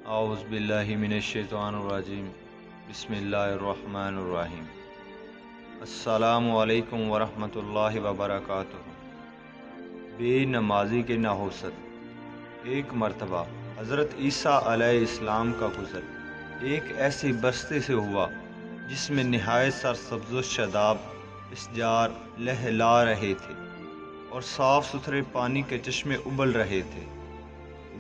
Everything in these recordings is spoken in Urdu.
اعوذ باللہ من الشیطان الرجیم بسم اللہ الرحمن الرحیم۔ السلام علیکم ورحمۃ اللہ وبرکاتہ۔ بے نمازی کے نحوست۔ ایک مرتبہ حضرت عیسیٰ علیہ السلام کا گزر ایک ایسی بستی سے ہوا جس میں نہایت سرسبز و شاداب اشجار لہلا رہے تھے اور صاف ستھرے پانی کے چشمے ابل رہے تھے۔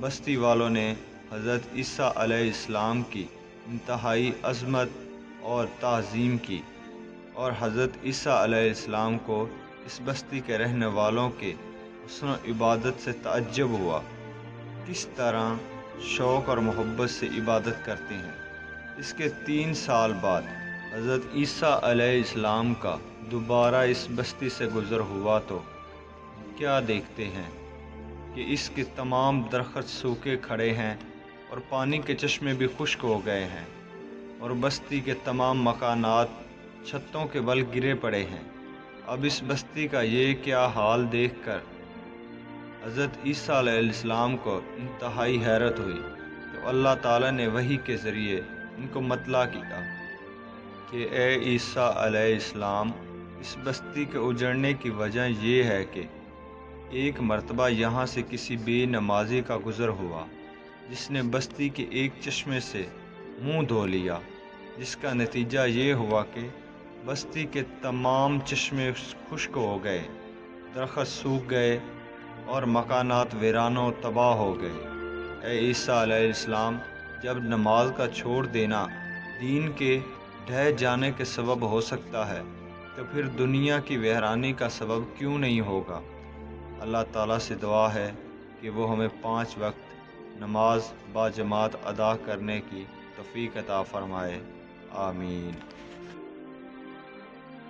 بستی والوں نے حضرت عیسیٰ علیہ السلام کی انتہائی عظمت اور تعظیم کی، اور حضرت عیسیٰ علیہ السلام کو اس بستی کے رہنے والوں کے حسن و عبادت سے تعجب ہوا۔ کس طرح شوق اور محبت سے عبادت کرتے ہیں۔ اس کے 3 سال بعد حضرت عیسیٰ علیہ السلام کا دوبارہ اس بستی سے گزر ہوا تو کیا دیکھتے ہیں کہ اس کے تمام درخت سوکھے کھڑے ہیں اور پانی کے چشمے بھی خشک ہو گئے ہیں، اور بستی کے تمام مکانات چھتوں کے بل گرے پڑے ہیں۔ اب اس بستی کا یہ کیا حال دیکھ کر حضرت عیسیٰ علیہ السلام کو انتہائی حیرت ہوئی، تو اللہ تعالیٰ نے وحی کے ذریعے ان کو مطلع کیا کہ اے عیسیٰ علیہ السلام، اس بستی کے اجڑنے کی وجہ یہ ہے کہ ایک مرتبہ یہاں سے کسی بے نمازی کا گزر ہوا جس نے بستی کے ایک چشمے سے منہ دھو لیا، جس کا نتیجہ یہ ہوا کہ بستی کے تمام چشمے خشک ہو گئے، درخت سوکھ گئے اور مکانات ویران و تباہ ہو گئے۔ اے عیسیٰ علیہ السلام، جب نماز کا چھوڑ دینا دین کے ڈھہ جانے کے سبب ہو سکتا ہے تو پھر دنیا کی ویرانی کا سبب کیوں نہیں ہوگا۔ اللہ تعالیٰ سے دعا ہے کہ وہ ہمیں 5 وقت نماز باجماعت ادا کرنے کی توفیق عطا فرمائے۔ آمین۔